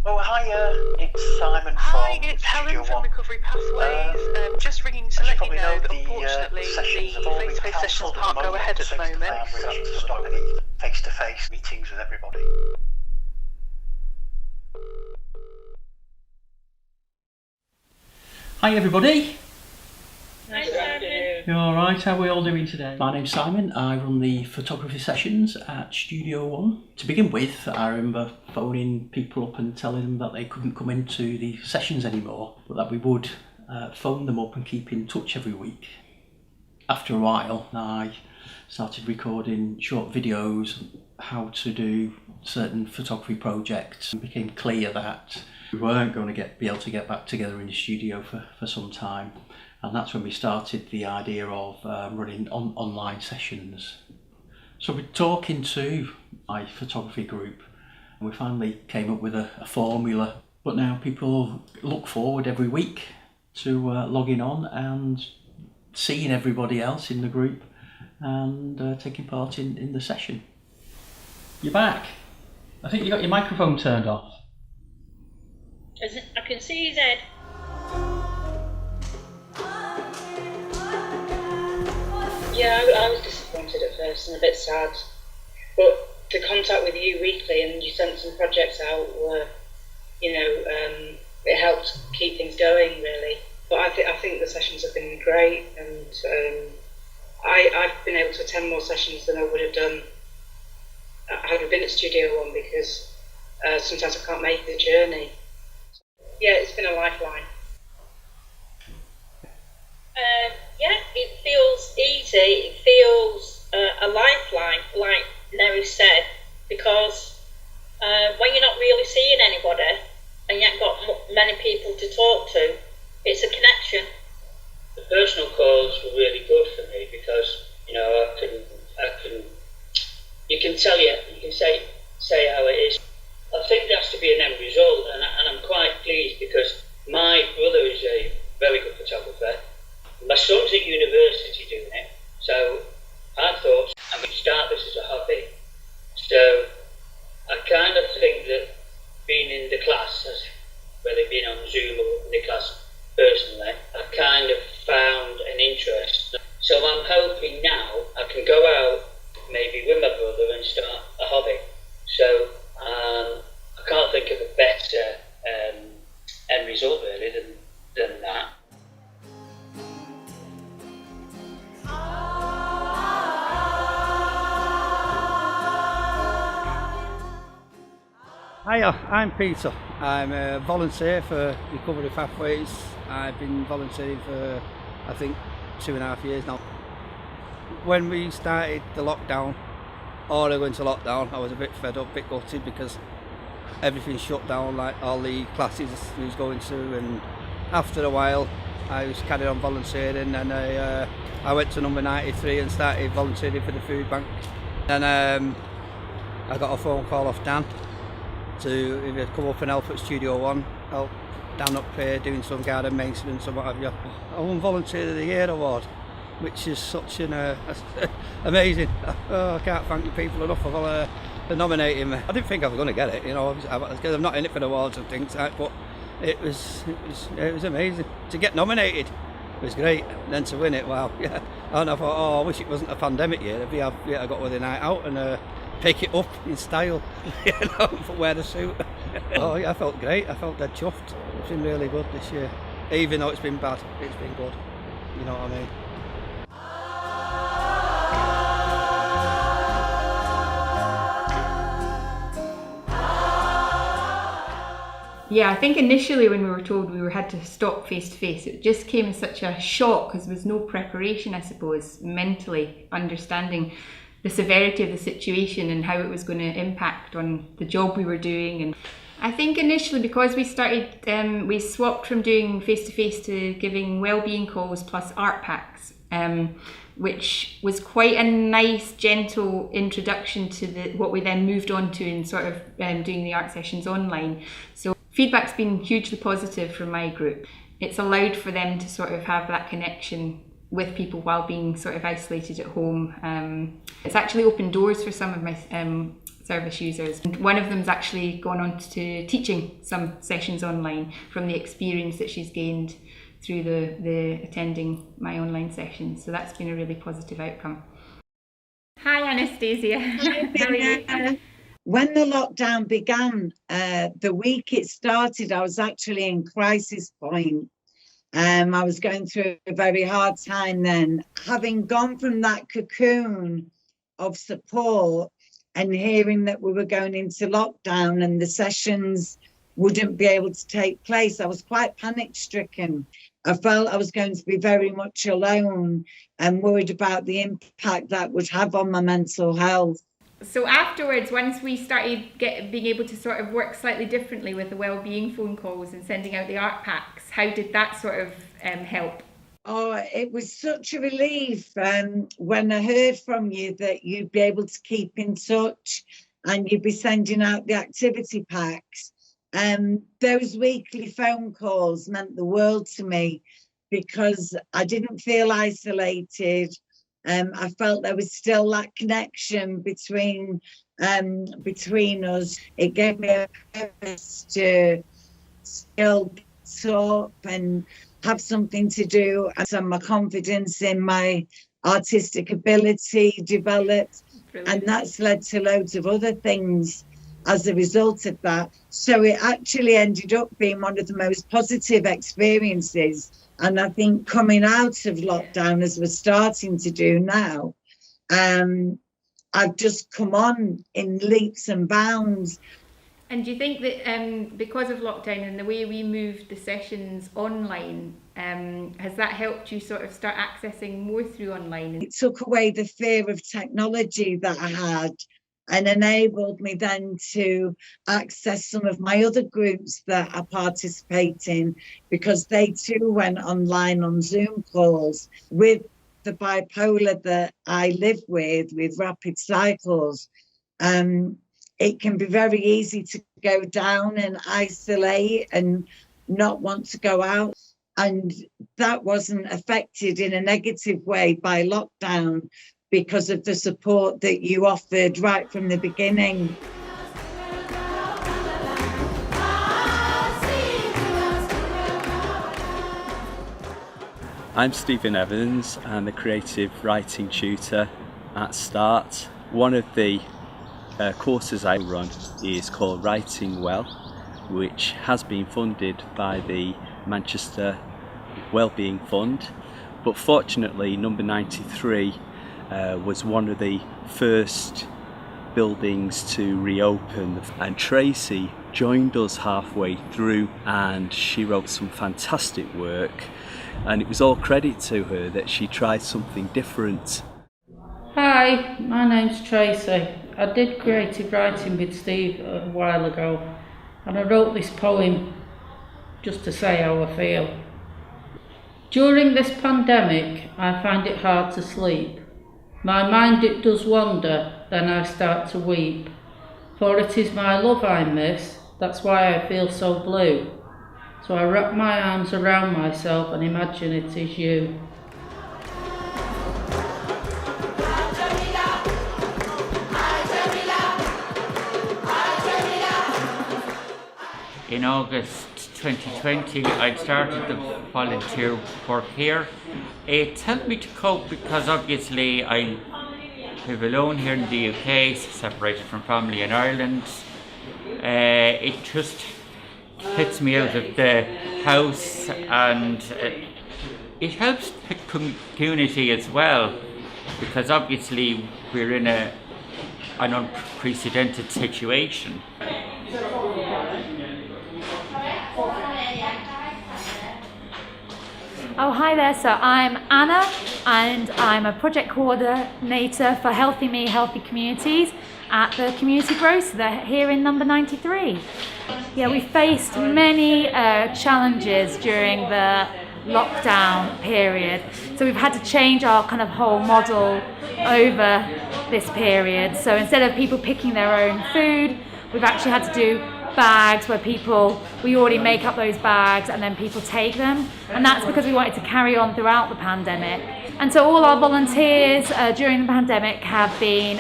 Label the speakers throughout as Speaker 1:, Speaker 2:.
Speaker 1: Oh, hiya, it's Simon from
Speaker 2: Hi, it's Helen
Speaker 1: Studio
Speaker 2: from
Speaker 1: One.
Speaker 2: Recovery Pathways. Just ringing to
Speaker 1: As you
Speaker 2: let you
Speaker 1: probably
Speaker 2: know that
Speaker 1: the
Speaker 2: unfortunately
Speaker 1: sessions have
Speaker 2: the
Speaker 1: all been
Speaker 2: face-to-face sessions
Speaker 1: cancelled
Speaker 2: can't go ahead at the moment.
Speaker 1: We've actually stopped any face-to-face meetings with everybody.
Speaker 3: Hi everybody.
Speaker 4: Hi Simon.
Speaker 3: You alright? How are we all doing today? My name's Simon. I run the photography sessions at Studio One. To begin with, I remember phoning people up and telling them that they couldn't come into the sessions anymore, but that we would phone them up and keep in touch every week. After a while, I started recording short videos on how to do certain photography projects. It became clear that we weren't going to be able to get back together in the studio for some time, and that's when we started the idea of running online sessions. So we're talking to my photography group and we finally came up with a formula, but now people look forward every week to logging on and seeing everybody else in the group and taking part in the session. You're back. I think you got your microphone turned off.
Speaker 4: I can see his head. Yeah, I was disappointed at first and a bit sad, but the contact with you weekly and you sent some projects out were, it helped keep things going really. But I think the sessions have been great, and I've been able to attend more sessions than I would have done had I been at Studio One, because sometimes I can't make the journey. Yeah, it's been a lifeline. It feels easy. It feels a lifeline, like Neri said, because when you're not really seeing anybody and yet got many people to talk to, it's a connection.
Speaker 5: The personal calls were really good for me because I can you can say how it is. I think there has to be an end result, and I'm quite pleased because my brother is a very good photographer. My son's at university doing it, so I thought I'm going to start this as a hobby. So I kind of think that being in the class, whether it being on Zoom or in the class personally, I kind of found an interest. So I'm hoping now I can go out maybe with my brother and start a hobby. So I can't think of a better end result really than that.
Speaker 6: Hiya, I'm Peter. I'm a volunteer for Recovery Pathways. I've been volunteering for I think 2.5 years now. When we started the lockdown, or going to lockdown, I was a bit fed up, a bit gutted because everything shut down, like all the classes we was going to, and after a while I was carried on volunteering, and I went to number 93 and started volunteering for the food bank. And I got a phone call off Dan to either come up and help at Studio One, help down up here doing some garden maintenance and what have you. I won Volunteer of the Year award, which is such an amazing. I can't thank the people enough for nominating me. I didn't think I was going to get it, because I'm not in it for the awards and things like that, but it was amazing. To get nominated was great, and then to win it, wow, yeah. And I thought, I wish it wasn't a pandemic year. I got with a night out and pick it up in style, wear the suit. Oh yeah, I felt great. I felt dead chuffed. It's been really good this year. Even though it's been bad, it's been good. You know what I mean?
Speaker 7: Yeah, I think initially when we were told we had to stop face-to-face, it just came as such a shock because there was no preparation, I suppose, mentally understanding the severity of the situation and how it was going to impact on the job we were doing. And I think initially, because we started, we swapped from doing face-to-face to giving wellbeing calls plus art packs, which was quite a nice, gentle introduction to what we then moved on to in sort of doing the art sessions online. So feedback's been hugely positive from my group. It's allowed for them to sort of have that connection with people while being sort of isolated at home. It's actually opened doors for some service users. And one of them's actually gone on to teaching some sessions online from the experience that she's gained through the attending my online sessions. So that's been a really positive outcome. Hi Anastasia. How are you?
Speaker 8: When the lockdown began, the week it started, I was actually in crisis point. I was going through a very hard time then. Having gone from that cocoon of support and hearing that we were going into lockdown and the sessions wouldn't be able to take place, I was quite panic-stricken. I felt I was going to be very much alone and worried about the impact that would have on my mental health.
Speaker 7: So afterwards, once we started being able to sort of work slightly differently with the wellbeing phone calls and sending out the art packs, how did that sort of help?
Speaker 8: Oh, it was such a relief when I heard from you that you'd be able to keep in touch and you'd be sending out the activity packs. Those weekly phone calls meant the world to me because I didn't feel isolated. I felt there was still that connection between us. It gave me a purpose to still get up and have something to do, and my confidence in my artistic ability developed. Brilliant. And that's led to loads of other things as a result of that. So it actually ended up being one of the most positive experiences. And I think coming out of lockdown, as we're starting to do now, I've just come on in leaps and bounds.
Speaker 7: And do you think that because of lockdown and the way we moved the sessions online, has that helped you sort of start accessing more through online?
Speaker 8: It took away the fear of technology that I had and enabled me then to access some of my other groups that I participate in, because they too went online on Zoom calls. With the bipolar that I live with rapid cycles, it can be very easy to go down and isolate and not want to go out. And that wasn't affected in a negative way by lockdown because of the support that you offered right from the beginning.
Speaker 9: I'm Stephen Evans. I'm a creative writing tutor at Start. One of the courses I run is called Writing Well, which has been funded by the Manchester Wellbeing Fund, but fortunately number 93 was one of the first buildings to reopen, and Tracy joined us halfway through and she wrote some fantastic work, and it was all credit to her that she tried something different.
Speaker 10: Hi, my name's Tracy. I did creative writing with Steve a while ago, and I wrote this poem just to say how I feel. During this pandemic, I find it hard to sleep. My mind it does wander, then I start to weep. For it is my love I miss, that's why I feel so blue. So I wrap my arms around myself and imagine it is you.
Speaker 11: In August 2020, I started the volunteer work here. It helped me to cope because obviously I live alone here in the UK, separated from family in Ireland. It just gets me out of the house, and it helps the community as well, because obviously we're in an unprecedented situation.
Speaker 12: Oh, hi there. So I'm Anna, and I'm a project coordinator for Healthy Me, Healthy Communities at the Community Grocer here in number 93. Yeah, we faced many challenges during the lockdown period. So we've had to change our kind of whole model over this period. So instead of people picking their own food, we've actually had to do bags where we already make up those bags and then people take them, and that's because we wanted to carry on throughout the pandemic. And so all our volunteers during the pandemic have been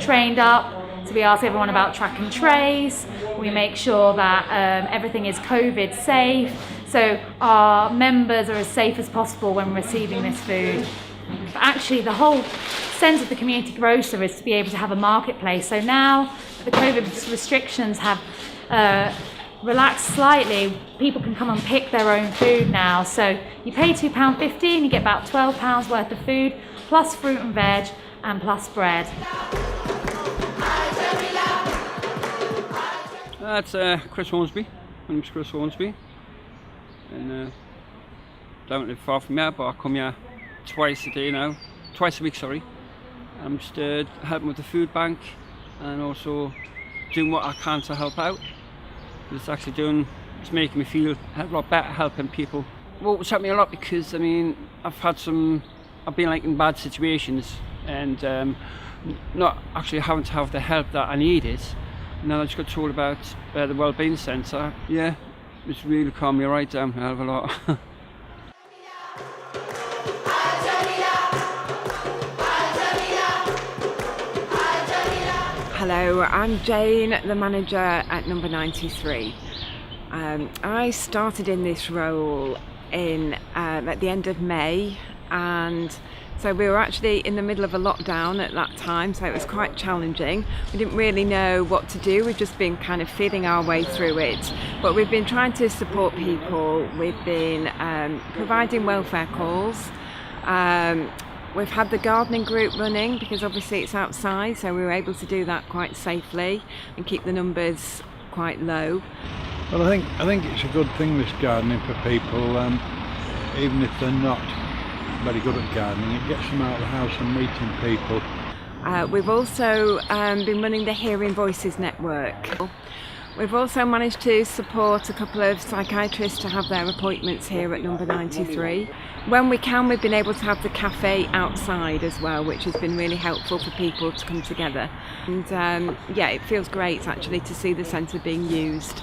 Speaker 12: trained up So we ask everyone about track and trace, we make sure that everything is COVID safe, so our members are as safe as possible when receiving this food. But actually the whole sense of the community grocer is to be able to have a marketplace. So now the COVID restrictions have relaxed slightly, people can come and pick their own food now. So you pay £2.50 and you get about £12 worth of food, plus fruit and veg and plus bread.
Speaker 6: That's Chris Hornsby. My name's Chris Hornsby. And don't live far from here, but I come here twice a week, sorry. I'm just helping with the food bank and also doing what I can to help out. It's making me feel a lot better helping people. Well, it's helped me a lot because, I mean, I've been like in bad situations and not actually having to have the help that I needed. And then I just got told about the wellbeing centre. Yeah, it's really calmed me right down a hell of a lot.
Speaker 13: Hello, I'm Jane, the manager at number 93. I started in this role at the end of May, and so we were actually in the middle of a lockdown at that time, so it was quite challenging. We didn't really know what to do, we've just been kind of feeling our way through it. But we've been trying to support people, we've been providing welfare calls. We've had the gardening group running because obviously it's outside, so we were able to do that quite safely and keep the numbers quite low.
Speaker 14: Well, I think it's a good thing, this gardening, for people, even if they're not very good at gardening. It gets them out of the house and meeting people.
Speaker 13: We've also been running the Hearing Voices network. We've also managed to support a couple of psychiatrists to have their appointments here at number 93. When we can, we've been able to have the cafe outside as well, which has been really helpful for people to come together. And yeah, it feels great actually to see the centre being used.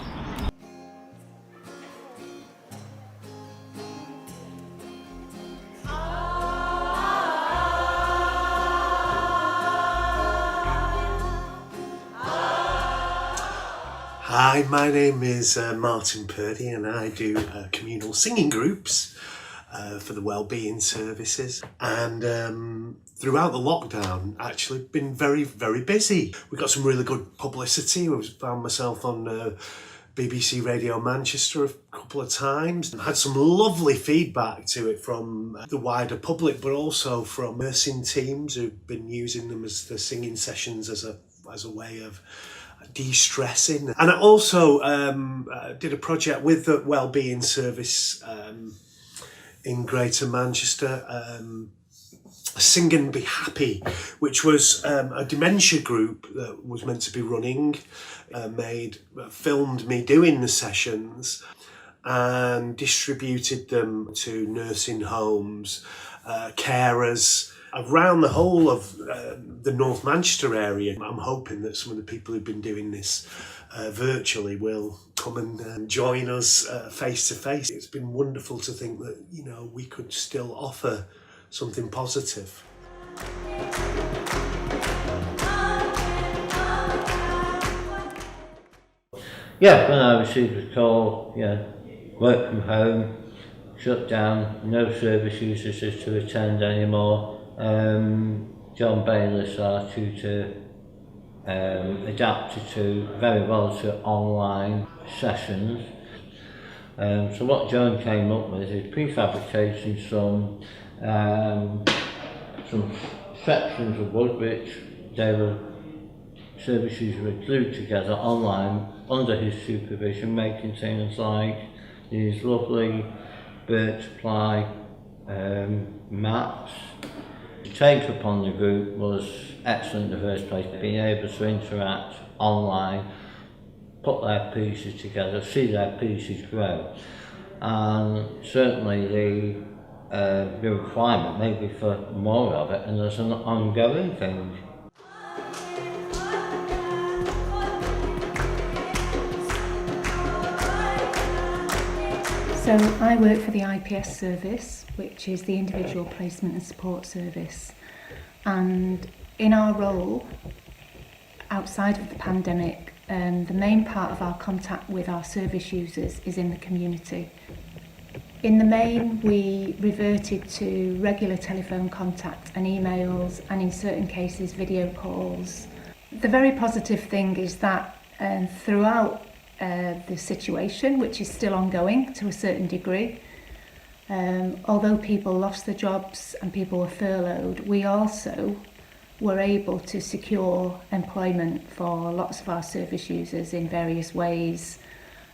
Speaker 15: Hi, my name is Martin Purdy and I do communal singing groups for the wellbeing services, and throughout the lockdown actually been very, very busy. We got some really good publicity. I found myself on BBC Radio Manchester a couple of times and had some lovely feedback to it from the wider public, but also from nursing teams who've been using them as the singing sessions as a way of de-stressing. And I also did a project with the wellbeing service in Greater Manchester, Sing and Be Happy, which was a dementia group that was meant to be running, filmed me doing the sessions and distributed them to nursing homes, carers, around the whole of the North Manchester area. I'm hoping that some of the people who've been doing this virtually will come and join us face to face. It's been wonderful to think that, you know, we could still offer something positive.
Speaker 16: Yeah, when I received the call, work from home, shut down, no service users to attend anymore. John Bayliss, our tutor, adapted very well to online sessions. So what John came up with is prefabricating some sections of wood which service users were glued together online under his supervision, making things like these lovely birch ply mats. The take upon the group was excellent in the first place, being able to interact online, put their pieces together, see their pieces grow, and certainly the requirement maybe for more of it, and there's an ongoing thing.
Speaker 17: So I work for the IPS service, which is the Individual Placement and Support Service, and in our role outside of the pandemic, the main part of our contact with our service users is in the community. In the main, we reverted to regular telephone contact and emails, and in certain cases video calls. The very positive thing is that throughout the situation, which is still ongoing to a certain degree, although people lost their jobs and people were furloughed, we also were able to secure employment for lots of our service users in various ways.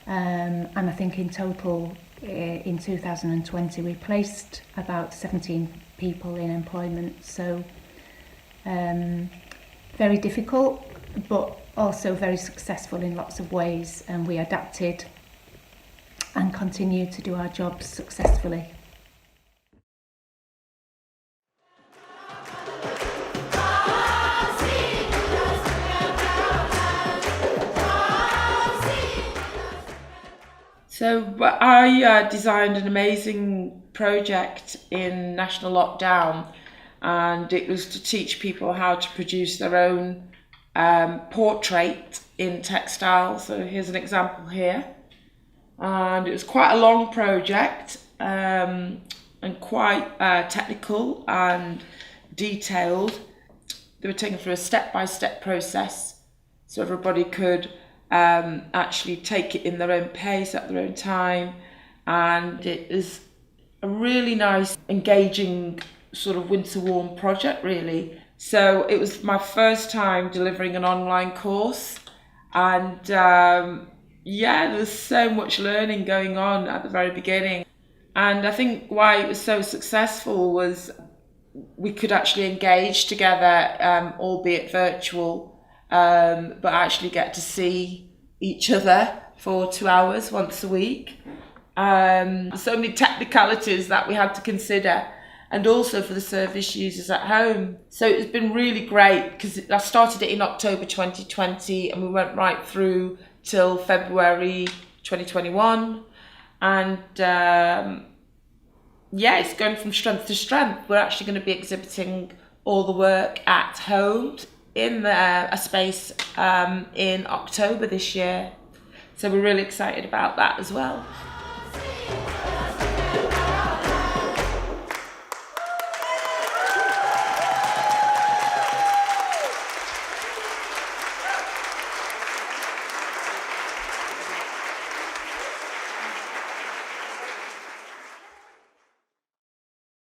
Speaker 17: And I think in total, in 2020, we placed about 17 people in employment. So very difficult, but also very successful in lots of ways. And we adapted and continued to do our jobs successfully.
Speaker 18: So I designed an amazing project in national lockdown, and it was to teach people how to produce their own portrait in textile. So here's an example here. And it was quite a long project and quite technical and detailed. They were taken through a step-by-step process so everybody could actually take it in their own pace, at their own time. And it is a really nice, engaging sort of winter warm project, really. So it was my first time delivering an online course, and yeah, there's so much learning going on at the very beginning. And I think why it was so successful was we could actually engage together, albeit virtual, but actually get to see each other for 2 hours once a week. So many technicalities that we had to consider, and also for the service users at home. So it's been really great because I started it in October 2020 and we went right through till February 2021. And yeah, it's going from strength to strength. We're actually going to be exhibiting all the work at home in a space in October this year. So we're really excited about that as well.